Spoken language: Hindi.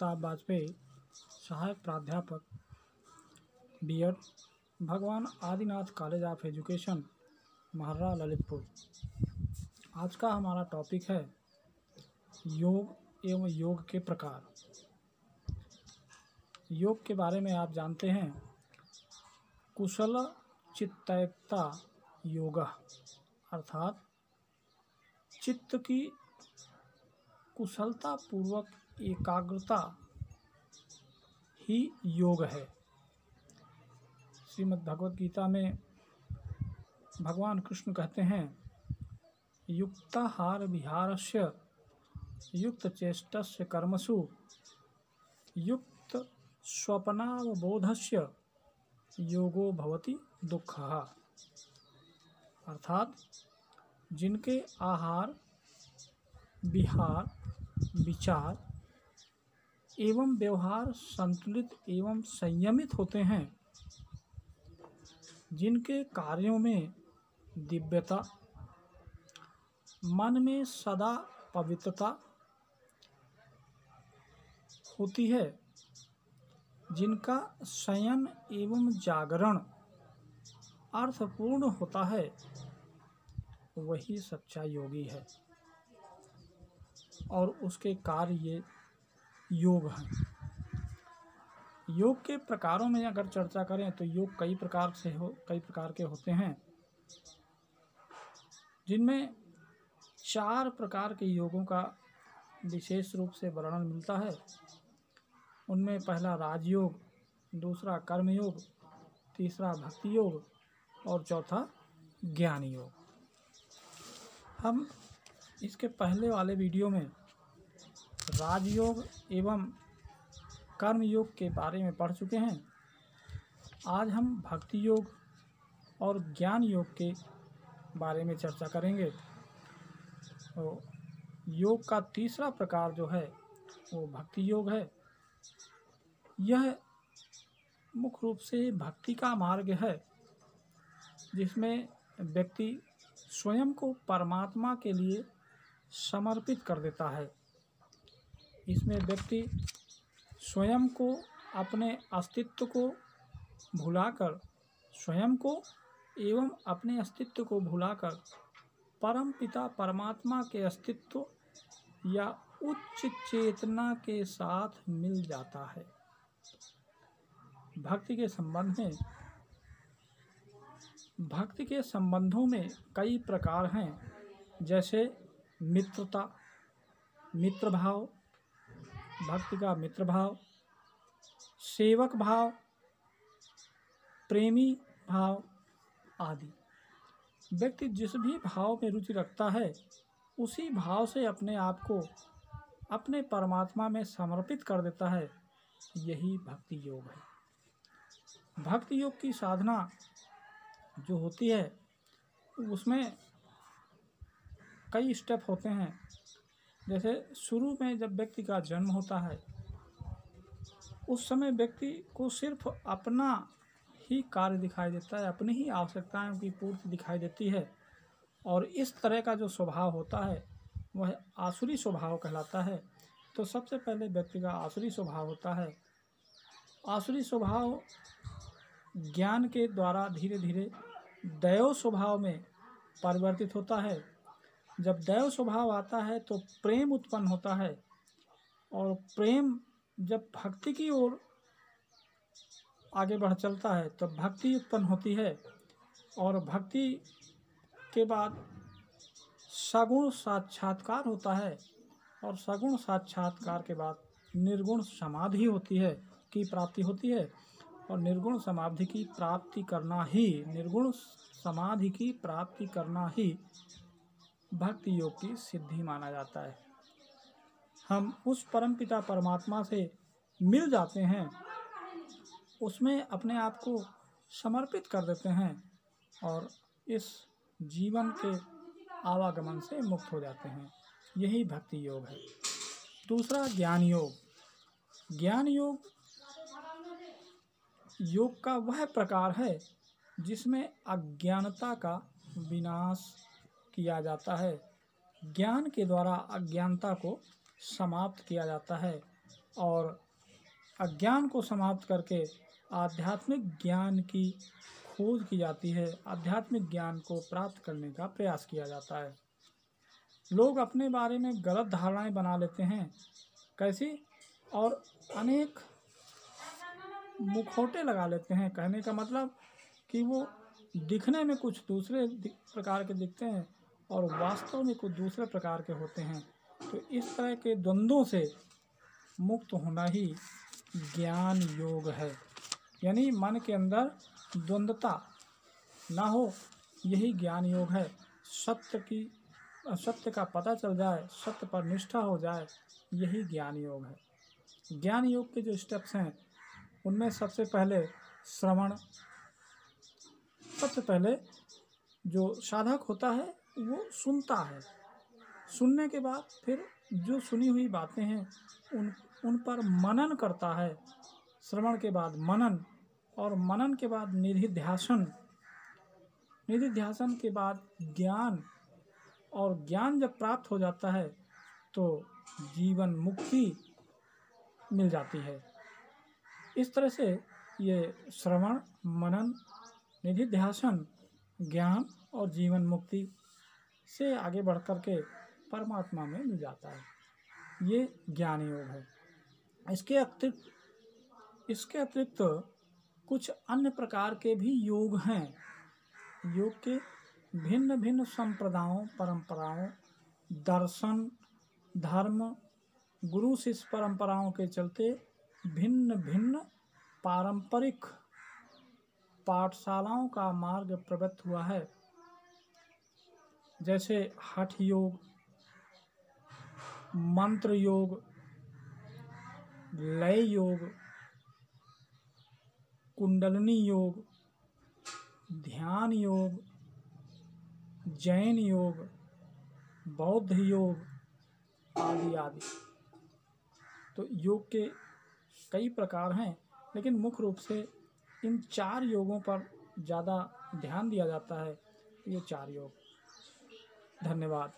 अमिताभ वाजपेयी, सहायक प्राध्यापक BEd, Bhagwan Adinath college of education, Mahrra, Lalitpur. आज का हमारा टॉपिक है योग एवं योग के प्रकार। योग के बारे में आप जानते हैं, कुशल चित्तयुक्ता योग अर्थात चित्त की कुशलता पूर्वक एकाग्रता ही योग है। श्रीमद् भगवद गीता में भगवान कृष्ण कहते हैं, युक्ताहार विहारस्य युक्त चेष्टस्य कर्मसु युक्त स्वप्नावबोधस्य योगो भवति दुःखः। अर्थात जिनके आहार, विहार, विचार एवं व्यवहार संतुलित एवं संयमित होते हैं, जिनके कार्यों में दिव्यता, मन में सदा पवित्रता होती है, जिनका शयन एवं जागरण अर्थपूर्ण होता है, वही सच्चा योगी है और उसके कार्य ये योग हैं। योग के प्रकारों में अगर चर्चा करें तो योग कई प्रकार के होते हैं, जिनमें 4 प्रकार के योगों का विशेष रूप से वर्णन मिलता है। उनमें पहला राजयोग, दूसरा कर्म योग, तीसरा भक्ति योग और चौथा ज्ञान योग। हम इसके पहले वाले वीडियो में राजयोग एवं कर्म योग के बारे में पढ़ चुके हैं। आज हम भक्ति योग और ज्ञान योग के बारे में चर्चा करेंगे। तो योग का तीसरा प्रकार जो है वो भक्ति योग है। यह मुख्य रूप से भक्ति का मार्ग है, जिसमें व्यक्ति स्वयं को परमात्मा के लिए समर्पित कर देता है। इसमें व्यक्ति स्वयं को, अपने अस्तित्व को भुलाकर, स्वयं को एवं अपने अस्तित्व को भुलाकर परम पिता परमात्मा के अस्तित्व या उच्च चेतना के साथ मिल जाता है। भक्ति के संबंधों में कई प्रकार हैं, जैसे मित्रता, मित्र भाव, भक्ति का मित्र भाव, सेवक भाव, प्रेमी भाव आदि। व्यक्ति जिस भी भाव में रुचि रखता है, उसी भाव से अपने आप को अपने परमात्मा में समर्पित कर देता है। यही भक्ति योग है। भक्ति योग की साधना जो होती है, उसमें कई स्टेप होते हैं। जैसे शुरू में जब व्यक्ति का जन्म होता है, उस समय व्यक्ति को सिर्फ अपना ही कार्य दिखाई देता है, अपनी ही आवश्यकताओं की पूर्ति दिखाई देती है, और इस तरह का जो स्वभाव होता है वह आसुरी स्वभाव कहलाता है। तो सबसे पहले व्यक्ति का आसुरी स्वभाव होता है। आसुरी स्वभाव ज्ञान के द्वारा धीरे धीरे दैव स्वभाव में परिवर्तित होता है। जब दैव स्वभाव आता है तो प्रेम उत्पन्न होता है, और प्रेम जब भक्ति की ओर आगे बढ़ चलता है तो भक्ति उत्पन्न होती है, और भक्ति के बाद सगुण साक्षात्कार होता है, और सगुण साक्षात्कार के बाद निर्गुण समाधि की प्राप्ति होती है, और निर्गुण समाधि की प्राप्ति करना ही भक्ति योग की सिद्धि माना जाता है। हम उस परमपिता परमात्मा से मिल जाते हैं, उसमें अपने आप को समर्पित कर देते हैं, और इस जीवन के आवागमन से मुक्त हो जाते हैं। यही भक्ति योग है। दूसरा ज्ञान योग। ज्ञान योग का वह प्रकार है जिसमें अज्ञानता का विनाश किया जाता है। ज्ञान के द्वारा अज्ञानता को समाप्त किया जाता है। और अज्ञान को समाप्त करके आध्यात्मिक ज्ञान की खोज की जाती है। आध्यात्मिक ज्ञान को प्राप्त करने का प्रयास किया जाता है। लोग अपने बारे में गलत धारणाएं बना लेते हैं। कैसी? और अनेक मुखौटे लगा लेते हैं। कहने का मतलब कि वो दिखने में कुछ दूसरे प्रकार के दिखते हैं और वास्तव में कुछ दूसरे प्रकार के होते हैं। तो इस तरह के द्वंद्वों से मुक्त होना ही ज्ञान योग है। यानी मन के अंदर द्वंद्वता ना हो, यही ज्ञान योग है। सत्य का पता चल जाए, सत्य पर निष्ठा हो जाए, यही ज्ञान योग है। ज्ञान योग के जो स्टेप्स हैं उनमें सबसे पहले श्रवण। सबसे पहले जो साधक होता है वो सुनता है। सुनने के बाद फिर जो सुनी हुई बातें हैं उन पर मनन करता है। श्रवण के बाद मनन, और मनन के बाद निधिध्यासन, निधिध्यासन के बाद ज्ञान, और ज्ञान जब प्राप्त हो जाता है तो जीवन मुक्ति मिल जाती है। इस तरह से ये श्रवण, मनन, निधिध्यासन, ज्ञान और जीवन मुक्ति से आगे बढ़ कर के परमात्मा में मिल जाता है। ये ज्ञान योग है। इसके अतिरिक्त कुछ अन्य प्रकार के भी योग हैं। योग के भिन्न भिन्न संप्रदायों, परंपराओं, दर्शन, धर्म, गुरु शिष्य परंपराओं के चलते भिन्न भिन्न पारंपरिक पाठशालाओं का मार्ग प्रवृत्त हुआ है। जैसे हठ योग, मंत्र योग, लय योग, कुंडलिनी योग, ध्यान योग, जैन योग, बौद्ध योग आदि आदि। तो योग के कई प्रकार हैं, लेकिन मुख्य रूप से इन 4 योगों पर ज़्यादा ध्यान दिया जाता है। ये 4 योग। धन्यवाद।